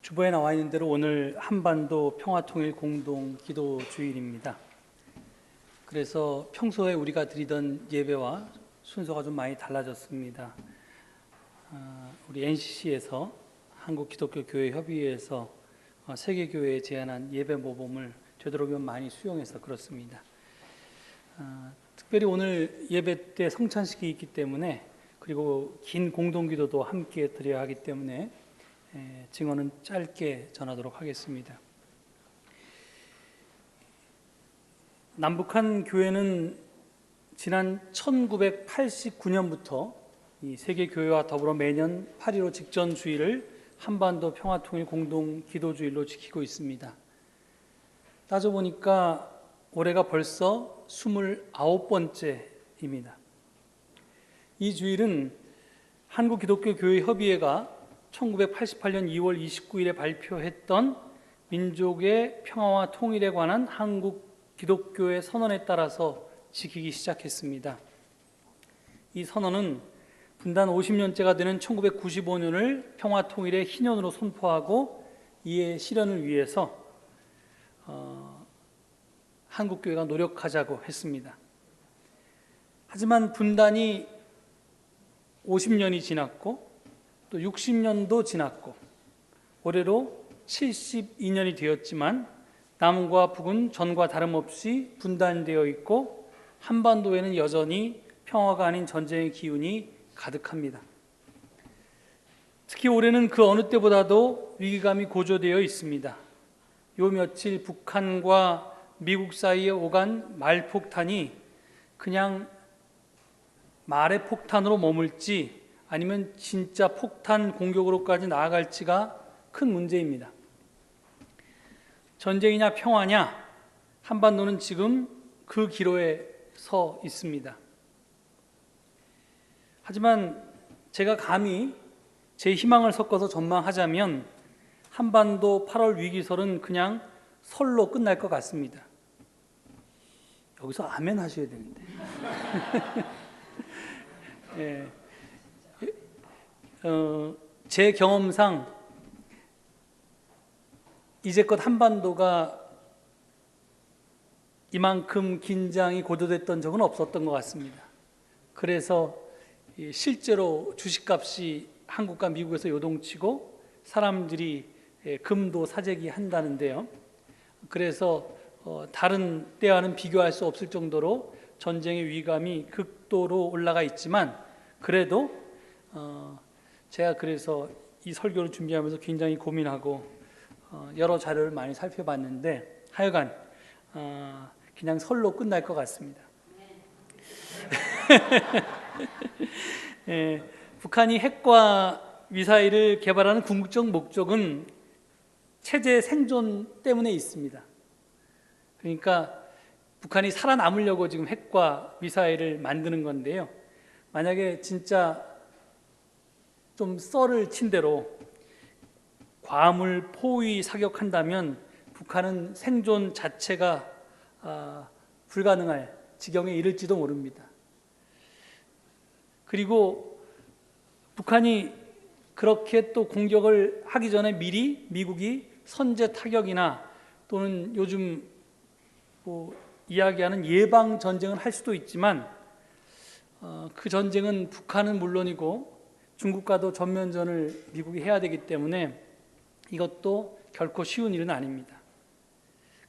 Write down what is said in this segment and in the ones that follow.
주보에 나와 있는 대로 오늘 한반도 평화통일 공동 기도 주일입니다. 그래서 평소에 우리가 드리던 예배와 순서가 좀 많이 달라졌습니다. 우리 NCC에서 한국기독교교회협의회에서 세계교회에 제안한 예배 모범을 되도록이면 많이 수용해서 그렇습니다. 특별히 오늘 예배 때 성찬식이 있기 때문에, 그리고 긴 공동기도도 함께 드려야 하기 때문에 증언은 짧게 전하도록 하겠습니다. 남북한 교회는 지난 1989년부터 이 세계교회와 더불어 매년 8.15 직전 주일을 한반도 평화통일 공동 기도주일로 지키고 있습니다. 따져보니까 올해가 벌써 29번째입니다. 이 주일은 한국기독교교회협의회가 1988년 2월 29일에 발표했던 민족의 평화와 통일에 관한 한국 기독교의 선언에 따라서 지키기 시작했습니다. 이 선언은 분단 50년째가 되는 1995년을 평화 통일의 희년으로 선포하고 이의 실현을 위해서 한국교회가 노력하자고 했습니다. 하지만 분단이 50년이 지났고 또 60년도 지났고 올해로 72년이 되었지만 남과 북은 전과 다름없이 분단되어 있고 한반도에는 여전히 평화가 아닌 전쟁의 기운이 가득합니다. 특히 올해는 그 어느 때보다도 위기감이 고조되어 있습니다. 요 며칠 북한과 미국 사이에 오간 말폭탄이 그냥 말의 폭탄으로 머물지 아니면 진짜 폭탄 공격으로까지 나아갈지가 큰 문제입니다. 전쟁이냐 평화냐, 한반도는 지금 그 기로에 서 있습니다. 하지만 제가 감히 제 희망을 섞어서 전망하자면 한반도 8월 위기설은 그냥 설로 끝날 것 같습니다. 여기서 아멘 하셔야 되는데. 예. 제 경험상 이제껏 한반도가 이만큼 긴장이 고조됐던 적은 없었던 것 같습니다. 그래서 실제로 주식값이 한국과 미국에서 요동치고 사람들이 금도 사재기 한다는데요. 그래서 다른 때와는 비교할 수 없을 정도로 전쟁의 위감이 극도로 올라가 있지만 그래도 제가 그래서 이 설교를 준비하면서 굉장히 고민하고 여러 자료를 많이 살펴봤는데 하여간 그냥 설로 끝날 것 같습니다. 북한이 핵과 미사일을 개발하는 궁극적 목적은 체제 생존 때문에 있습니다. 그러니까 북한이 살아남으려고 지금 핵과 미사일을 만드는 건데요. 만약에 진짜 좀 썰을 친 대로 과물 포위 사격한다면 북한은 생존 자체가 불가능할 지경에 이를지도 모릅니다. 그리고 북한이 그렇게 또 공격을 하기 전에 미리 미국이 선제 타격이나 또는 요즘 이야기하는 예방 전쟁을 할 수도 있지만 그 전쟁은 북한은 물론이고 중국과도 전면전을 미국이 해야 되기 때문에 이것도 결코 쉬운 일은 아닙니다.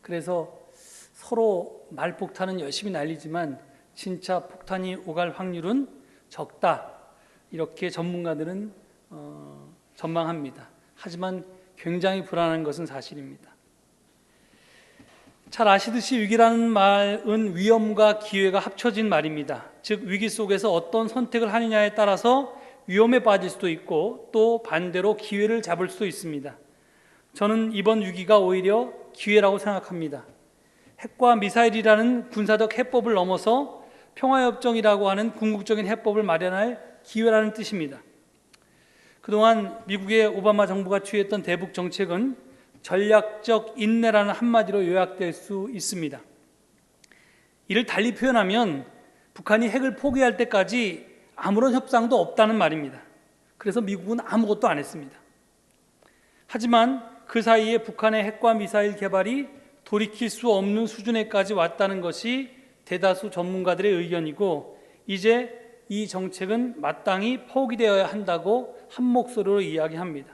그래서 서로 말폭탄은 열심히 날리지만 진짜 폭탄이 오갈 확률은 적다, 이렇게 전문가들은 전망합니다. 하지만 굉장히 불안한 것은 사실입니다. 잘 아시듯이 위기라는 말은 위험과 기회가 합쳐진 말입니다. 즉 위기 속에서 어떤 선택을 하느냐에 따라서 위험에 빠질 수도 있고 또 반대로 기회를 잡을 수도 있습니다. 저는 이번 위기가 오히려 기회라고 생각합니다. 핵과 미사일이라는 군사적 해법을 넘어서 평화협정이라고 하는 궁극적인 해법을 마련할 기회라는 뜻입니다. 그동안 미국의 오바마 정부가 취했던 대북 정책은 전략적 인내라는 한마디로 요약될 수 있습니다. 이를 달리 표현하면 북한이 핵을 포기할 때까지 아무런 협상도 없다는 말입니다. 그래서 미국은 아무것도 안 했습니다. 하지만 그 사이에 북한의 핵과 미사일 개발이 돌이킬 수 없는 수준에까지 왔다는 것이 대다수 전문가들의 의견이고, 이제 이 정책은 마땅히 포기되어야 한다고 한 목소리로 이야기합니다.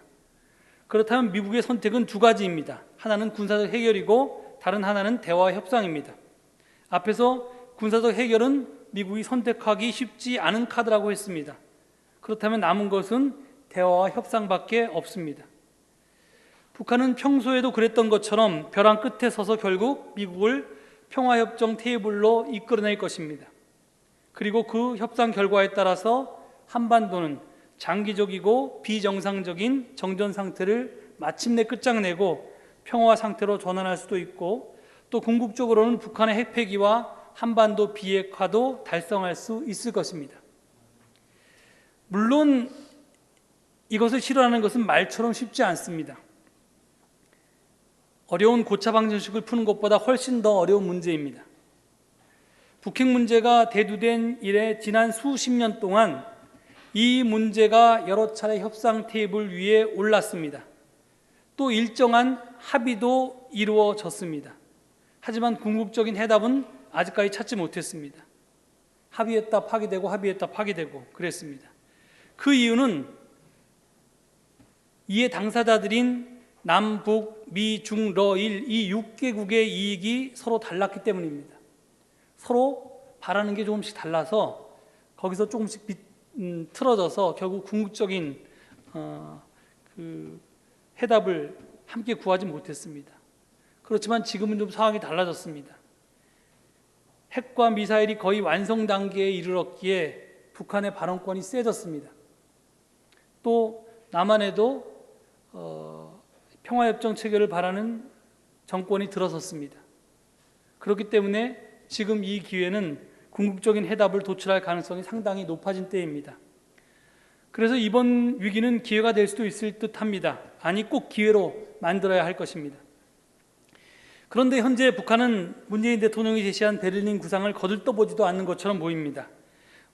그렇다면 미국의 선택은 두 가지입니다. 하나는 군사적 해결이고 다른 하나는 대화 협상입니다. 앞에서 군사적 해결은 미국이 선택하기 쉽지 않은 카드라고 했습니다. 그렇다면 남은 것은 대화와 협상밖에 없습니다. 북한은 평소에도 그랬던 것처럼 벼랑 끝에 서서 결국 미국을 평화협정 테이블로 이끌어낼 것입니다. 그리고 그 협상 결과에 따라서 한반도는 장기적이고 비정상적인 정전 상태를 마침내 끝장내고 평화 상태로 전환할 수도 있고, 또 궁극적으로는 북한의 핵폐기와 한반도 비핵화도 달성할 수 있을 것입니다. 물론 이것을 실현하는 것은 말처럼 쉽지 않습니다. 어려운 고차 방정식을 푸는 것보다 훨씬 더 어려운 문제입니다. 북핵 문제가 대두된 이래 지난 수십 년 동안 이 문제가 여러 차례 협상 테이블 위에 올랐습니다. 또 일정한 합의도 이루어졌습니다. 하지만 궁극적인 해답은 아직까지 찾지 못했습니다. 합의했다 파기되고 합의했다 파기되고 그랬습니다. 그 이유는 이에 당사자들인 남북, 미, 중, 러, 일 이 6개국의 이익이 서로 달랐기 때문입니다. 서로 바라는 게 조금씩 달라서 거기서 조금씩 틀어져서 결국 궁극적인 해답을 함께 구하지 못했습니다. 그렇지만 지금은 좀 상황이 달라졌습니다. 핵과 미사일이 거의 완성 단계에 이르렀기에 북한의 발언권이 세졌습니다. 또 남한에도 평화협정 체결을 바라는 정권이 들어섰습니다. 그렇기 때문에 지금 이 기회는 궁극적인 해답을 도출할 가능성이 상당히 높아진 때입니다. 그래서 이번 위기는 기회가 될 수도 있을 듯합니다. 아니, 꼭 기회로 만들어야 할 것입니다. 그런데 현재 북한은 문재인 대통령이 제시한 베를린 구상을 거들떠보지도 않는 것처럼 보입니다.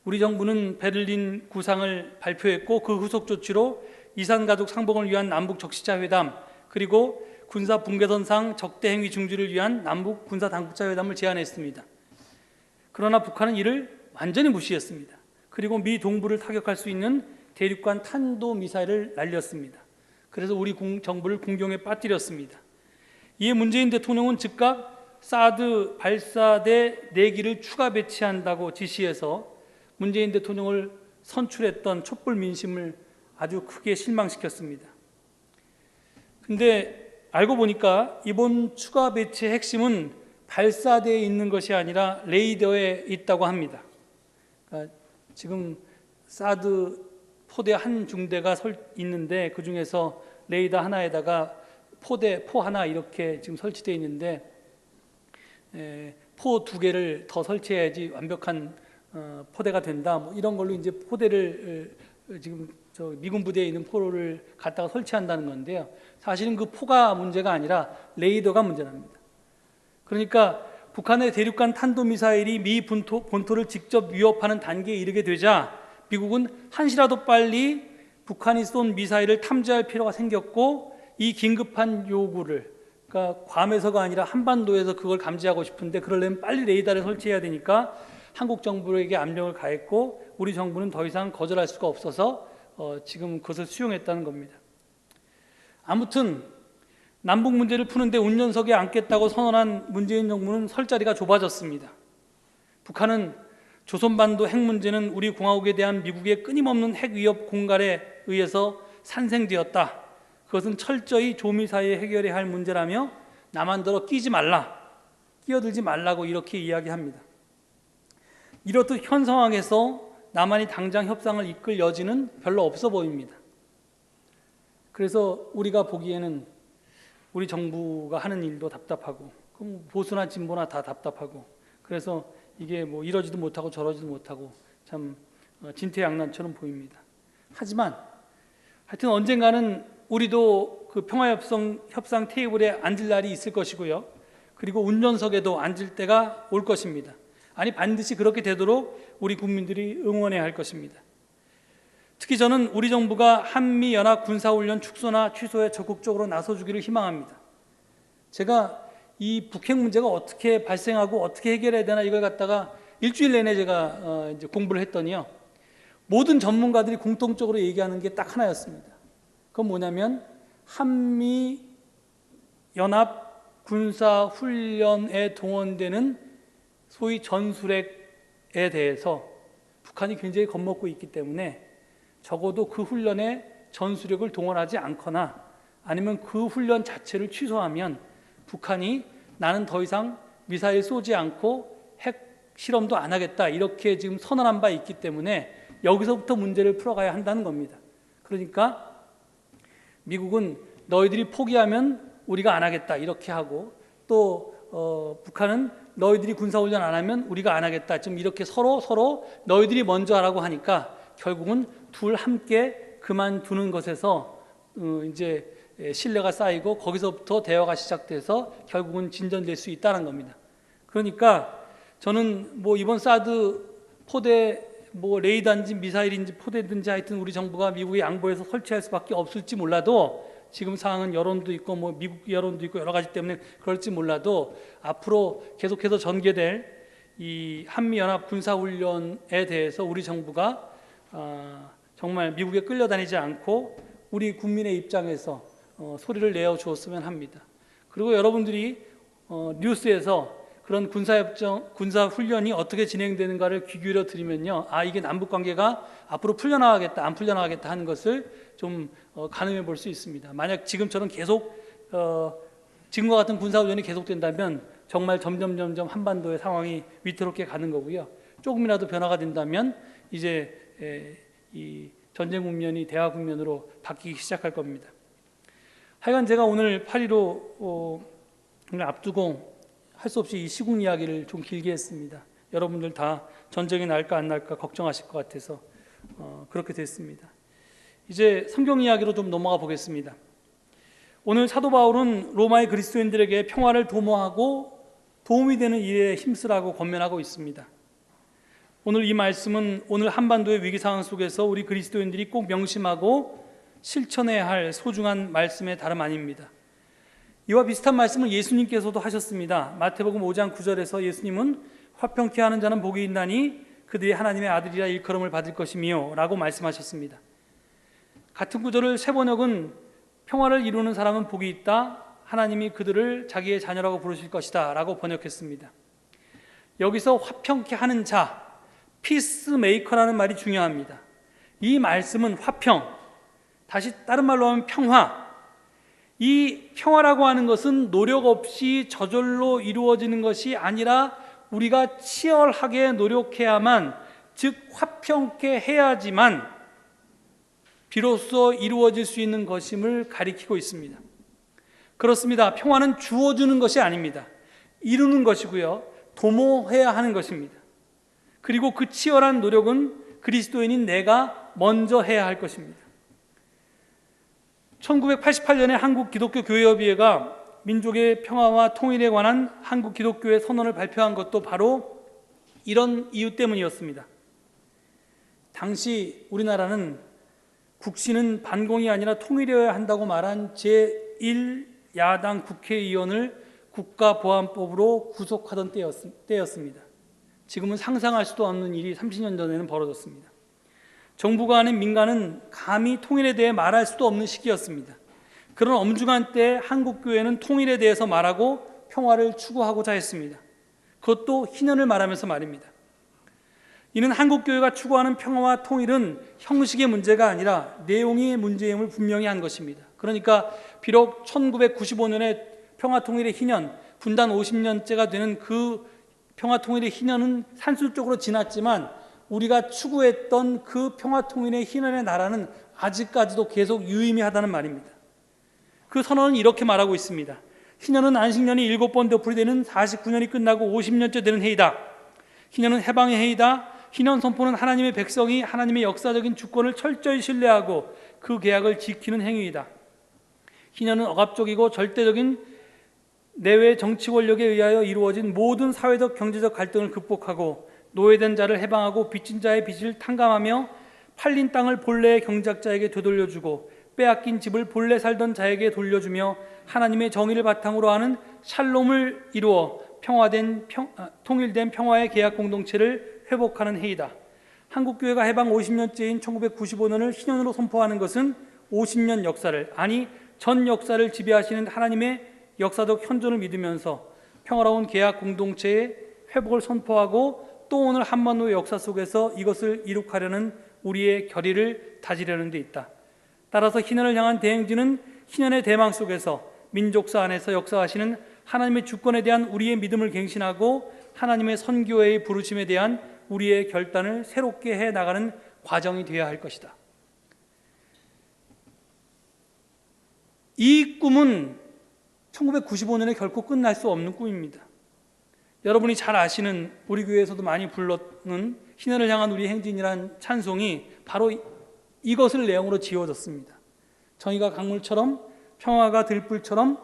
우리 정부는 베를린 구상을 발표했고 그 후속 조치로 이산가족 상봉을 위한 남북 적시자 회담, 그리고 군사 분계선상 적대 행위 중지를 위한 남북 군사 당국자 회담을 제안했습니다. 그러나 북한은 이를 완전히 무시했습니다. 그리고 미 동부를 타격할 수 있는 대륙간 탄도 미사일을 날렸습니다. 그래서 우리 정부를 공경에 빠뜨렸습니다. 이에 문재인 대통령은 즉각 사드 발사대 4기를 추가 배치한다고 지시해서 문재인 대통령을 선출했던 촛불 민심을 아주 크게 실망시켰습니다. 근데 알고 보니까 이번 추가 배치의 핵심은 발사대에 있는 것이 아니라 레이더에 있다고 합니다. 그러니까 지금 사드 포대 한 중대가 있는데 그 중에서 레이더 하나에다가 포 하나 이렇게 지금 설치되어 있는데 포 2개를 더 설치해야지 완벽한 포대가 된다. 뭐 이런 걸로 이제 포대를 지금 미군 부대에 있는 포를 갖다가 설치한다는 건데요. 사실은 그 포가 문제가 아니라 레이더가 문제랍니다. 그러니까 북한의 대륙간 탄도미사일이 미 본토를 직접 위협하는 단계에 이르게 되자 미국은 한시라도 빨리 북한이 쏜 미사일을 탐지할 필요가 생겼고, 이 긴급한 요구를, 그러니까 괌에서가 아니라 한반도에서 그걸 감지하고 싶은데 그러려면 빨리 레이더를 설치해야 되니까 한국 정부에게 압력을 가했고, 우리 정부는 더 이상 거절할 수가 없어서 지금 그것을 수용했다는 겁니다. 아무튼 남북 문제를 푸는데 운전석에 앉겠다고 선언한 문재인 정부는 설 자리가 좁아졌습니다. 북한은 조선반도 핵 문제는 우리 공화국에 대한 미국의 끊임없는 핵 위협 공갈에 의해서 산생되었다. 그것은 철저히 조미 사이에 해결해야 할 문제라며 남한들어 끼어들지 말라고 이렇게 이야기합니다. 이렇듯 현 상황에서 남한이 당장 협상을 이끌 여지는 별로 없어 보입니다. 그래서 우리가 보기에는 우리 정부가 하는 일도 답답하고, 그럼 보수나 진보나 다 답답하고, 그래서 이게 뭐 이러지도 못하고 저러지도 못하고 참 진퇴양난처럼 보입니다. 하지만 하여튼 언젠가는 우리도 그 평화협상 테이블에 앉을 날이 있을 것이고요. 그리고 운전석에도 앉을 때가 올 것입니다. 아니, 반드시 그렇게 되도록 우리 국민들이 응원해야 할 것입니다. 특히 저는 우리 정부가 한미연합 군사훈련 축소나 취소에 적극적으로 나서주기를 희망합니다. 제가 이 북핵 문제가 어떻게 발생하고 어떻게 해결해야 되나 이걸 갖다가 일주일 내내 제가 이제 공부를 했더니요, 모든 전문가들이 공통적으로 얘기하는 게 딱 하나였습니다. 그건 뭐냐면 한미 연합 군사 훈련에 동원되는 소위 전술핵에 대해서 북한이 굉장히 겁먹고 있기 때문에 적어도 그 훈련에 전술핵을 동원하지 않거나 아니면 그 훈련 자체를 취소하면 북한이 나는 더 이상 미사일 쏘지 않고 핵 실험도 안 하겠다 이렇게 지금 선언한 바 있기 때문에 여기서부터 문제를 풀어가야 한다는 겁니다. 그러니까 미국은 너희들이 포기하면 우리가 안 하겠다 이렇게 하고, 또 북한은 너희들이 군사훈련 안 하면 우리가 안 하겠다, 좀 이렇게 서로 너희들이 먼저 하라고 하니까 결국은 둘 함께 그만두는 것에서 이제 신뢰가 쌓이고 거기서부터 대화가 시작돼서 결국은 진전될 수 있다는 겁니다. 그러니까 저는 뭐 이번 사드 포대 뭐 레이더인지 미사일인지 포대든지 하여튼 우리 정부가 미국에 양보해서 설치할 수밖에 없을지 몰라도, 지금 상황은 여론도 있고 뭐 미국 여론도 있고 여러 가지 때문에 그럴지 몰라도 앞으로 계속해서 전개될 이 한미연합 군사훈련에 대해서 우리 정부가 정말 미국에 끌려다니지 않고 우리 국민의 입장에서 소리를 내어 주었으면 합니다. 그리고 여러분들이 뉴스에서 그런 군사훈련이 어떻게 진행되는가를 귀 기울여 들으면요, 이게 남북관계가 앞으로 풀려나가겠다 안 풀려나가겠다 하는 것을 좀 가늠해 볼 수 있습니다. 만약 지금처럼 계속 지금과 같은 군사훈련이 계속된다면 정말 점점 한반도의 상황이 위태롭게 가는 거고요. 조금이라도 변화가 된다면 이제 이 전쟁 국면이 대화 국면으로 바뀌기 시작할 겁니다. 하여간 제가 오늘 8.15를 앞두고 할 수 없이 이 시국 이야기를 좀 길게 했습니다. 여러분들 다 전쟁이 날까 안 날까 걱정하실 것 같아서 그렇게 됐습니다. 이제 성경 이야기로 좀 넘어가 보겠습니다. 오늘 사도 바울은 로마의 그리스도인들에게 평화를 도모하고 도움이 되는 일에 힘쓰라고 권면하고 있습니다. 오늘 이 말씀은 오늘 한반도의 위기 상황 속에서 우리 그리스도인들이 꼭 명심하고 실천해야 할 소중한 말씀의 다름 아닙니다. 이와 비슷한 말씀을 예수님께서도 하셨습니다. 마태복음 5장 9절에서 예수님은 화평케 하는 자는 복이 있나니 그들이 하나님의 아들이라 일컬음을 받을 것이며 라고 말씀하셨습니다. 같은 구절을 세 번역은 평화를 이루는 사람은 복이 있다, 하나님이 그들을 자기의 자녀라고 부르실 것이다 라고 번역했습니다. 여기서 화평케 하는 자, 피스메이커라는 말이 중요합니다. 이 말씀은 화평, 다시 다른 말로 하면 평화, 이 평화라고 하는 것은 노력 없이 저절로 이루어지는 것이 아니라 우리가 치열하게 노력해야만, 즉 화평케 해야지만 비로소 이루어질 수 있는 것임을 가리키고 있습니다. 그렇습니다. 평화는 주어주는 것이 아닙니다. 이루는 것이고요, 도모해야 하는 것입니다. 그리고 그 치열한 노력은 그리스도인인 내가 먼저 해야 할 것입니다. 1988년에 한국 기독교 교회협의회가 민족의 평화와 통일에 관한 한국 기독교의 선언을 발표한 것도 바로 이런 이유 때문이었습니다. 당시 우리나라는 국시는 반공이 아니라 통일이어야 한다고 말한 제1야당 국회의원을 국가보안법으로 구속하던 때였습니다. 지금은 상상할 수도 없는 일이 30년 전에는 벌어졌습니다. 정부가 아닌 민간은 감히 통일에 대해 말할 수도 없는 시기였습니다. 그런 엄중한 때 한국교회는 통일에 대해서 말하고 평화를 추구하고자 했습니다. 그것도 희년을 말하면서 말입니다. 이는 한국교회가 추구하는 평화와 통일은 형식의 문제가 아니라 내용의 문제임을 분명히 한 것입니다. 그러니까 비록 1995년에 평화통일의 희년, 분단 50년째가 되는 그 평화통일의 희년은 산술적으로 지났지만 우리가 추구했던 그 평화통일의 희년의 나라는 아직까지도 계속 유의미하다는 말입니다. 그 선언은 이렇게 말하고 있습니다. 희년은 안식년이 7번 되풀이되는 49년이 끝나고 50년째 되는 해이다. 희년은 해방의 해이다. 희년 선포는 하나님의 백성이 하나님의 역사적인 주권을 철저히 신뢰하고 그 계약을 지키는 행위이다. 희년은 억압적이고 절대적인 내외 정치 권력에 의하여 이루어진 모든 사회적 경제적 갈등을 극복하고 노예된 자를 해방하고 빚진 자의 빚을 탕감하며 팔린 땅을 본래의 경작자에게 되돌려주고 빼앗긴 집을 본래 살던 자에게 돌려주며 하나님의 정의를 바탕으로 하는 샬롬을 이루어 통일된 평화의 계약 공동체를 회복하는 해이다. 한국교회가 해방 50년째인 1995년을 희년으로 선포하는 것은 50년 역사를, 아니 전 역사를 지배하시는 하나님의 역사적 현존을 믿으면서 평화로운 계약 공동체의 회복을 선포하고 또 오늘 한반도의 역사 속에서 이것을 이룩하려는 우리의 결의를 다지려는 데 있다. 따라서 희년을 향한 대행진은 희년의 대망 속에서 민족사 안에서 역사하시는 하나님의 주권에 대한 우리의 믿음을 갱신하고 하나님의 선교회의 부르심에 대한 우리의 결단을 새롭게 해 나가는 과정이 되어야 할 것이다. 이 꿈은 1995년에 결코 끝날 수 없는 꿈입니다. 여러분이 잘 아시는, 우리 교회에서도 많이 불렀는 희년을 향한 우리 행진이란 찬송이 바로 이것을 내용으로 지어졌습니다. 정의가 강물처럼, 평화가 들불처럼,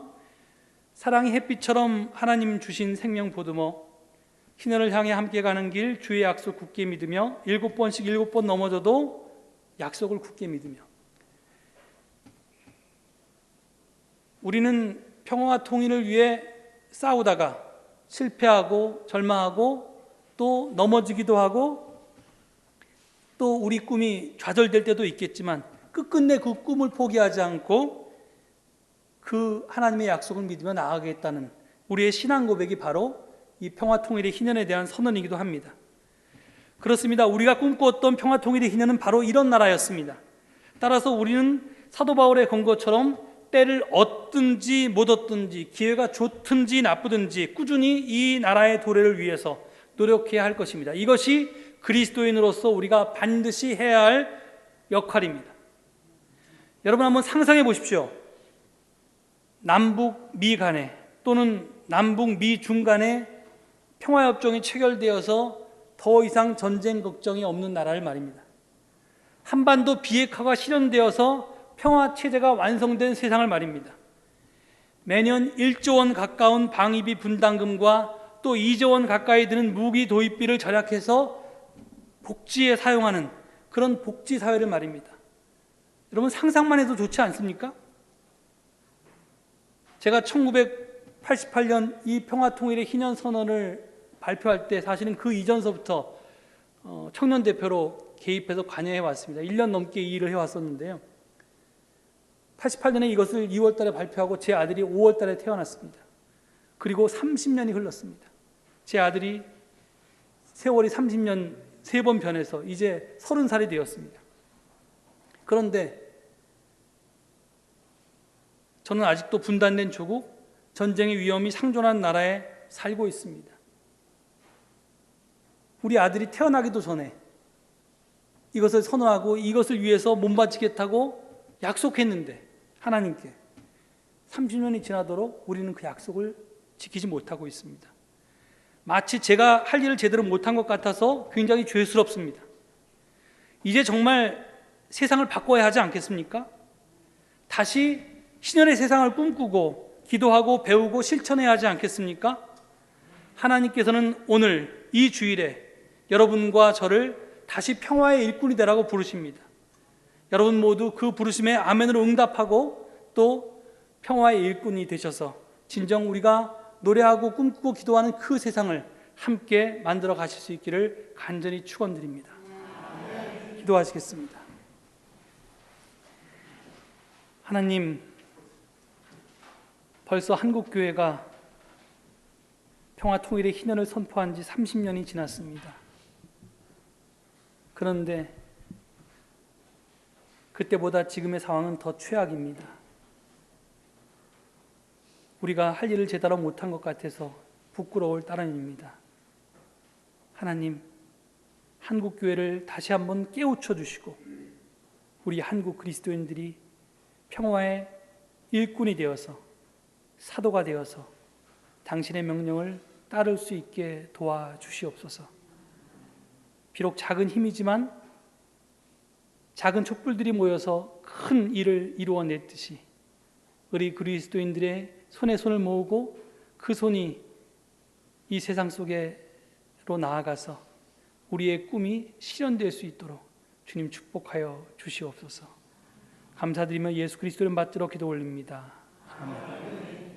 사랑이 햇빛처럼 하나님 주신 생명 보듬어 희년을 향해 함께 가는 길, 주의 약속 굳게 믿으며 7번씩 7번 넘어져도 약속을 굳게 믿으며. 우리는 평화와 통일을 위해 싸우다가 실패하고 절망하고 또 넘어지기도 하고 또 우리 꿈이 좌절될 때도 있겠지만 끝끝내 그 꿈을 포기하지 않고 그 하나님의 약속을 믿으며 나아가겠다는 우리의 신앙 고백이 바로 이 평화 통일의 희년에 대한 선언이기도 합니다. 그렇습니다. 우리가 꿈꾸었던 평화 통일의 희년은 바로 이런 나라였습니다. 따라서 우리는 사도 바울의 건 것처럼 때를 얻든지 못 얻든지, 기회가 좋든지 나쁘든지 꾸준히 이 나라의 도래를 위해서 노력해야 할 것입니다. 이것이 그리스도인으로서 우리가 반드시 해야 할 역할입니다. 여러분 한번 상상해 보십시오. 남북 미 간에 또는 남북 미 중 간에 평화협정이 체결되어서 더 이상 전쟁 걱정이 없는 나라를 말입니다. 한반도 비핵화가 실현되어서 평화체제가 완성된 세상을 말입니다. 매년 1조 원 가까운 방위비 분담금과 또 2조 원 가까이 드는 무기 도입비를 절약해서 복지에 사용하는 그런 복지사회를 말입니다. 여러분 상상만 해도 좋지 않습니까? 제가 1988년 이 평화통일의 희년선언을 발표할 때 사실은 그 이전서부터 청년 대표로 개입해서 관여해 왔습니다. 1년 넘게 이 일을 해왔었는데요. 88년에 이것을 2월 달에 발표하고 제 아들이 5월 달에 태어났습니다. 그리고 30년이 흘렀습니다. 제 아들이 세월이 30년 3번 변해서 이제 30살이 되었습니다. 그런데 저는 아직도 분단된 조국, 전쟁의 위험이 상존한 나라에 살고 있습니다. 우리 아들이 태어나기도 전에 이것을 선언하고 이것을 위해서 몸바치겠다고 약속했는데 하나님께 30년이 지나도록 우리는 그 약속을 지키지 못하고 있습니다. 마치 제가 할 일을 제대로 못한 것 같아서 굉장히 죄스럽습니다. 이제 정말 세상을 바꿔야 하지 않겠습니까? 다시 신년의 세상을 꿈꾸고 기도하고 배우고 실천해야 하지 않겠습니까? 하나님께서는 오늘 이 주일에 여러분과 저를 다시 평화의 일꾼이 되라고 부르십니다. 여러분 모두 그 부르심에 아멘으로 응답하고 또 평화의 일꾼이 되셔서 진정 우리가 노래하고 꿈꾸고 기도하는 그 세상을 함께 만들어 가실 수 있기를 간절히 축원드립니다. 기도하시겠습니다. 하나님, 벌써 한국교회가 평화통일의 희년을 선포한 지 30년이 지났습니다. 그런데 그때보다 지금의 상황은 더 최악입니다. 우리가 할 일을 제대로 못한 것 같아서 부끄러울 따름입니다. 하나님, 한국교회를 다시 한번 깨우쳐 주시고 우리 한국 그리스도인들이 평화의 일꾼이 되어서 사도가 되어서 당신의 명령을 따를 수 있게 도와주시옵소서. 비록 작은 힘이지만 작은 촛불들이 모여서 큰 일을 이루어냈듯이 우리 그리스도인들의 손에 손을 모으고 그 손이 이 세상 속으로 나아가서 우리의 꿈이 실현될 수 있도록 주님 축복하여 주시옵소서. 감사드리며 예수 그리스도를 받들어 기도 올립니다. 아멘.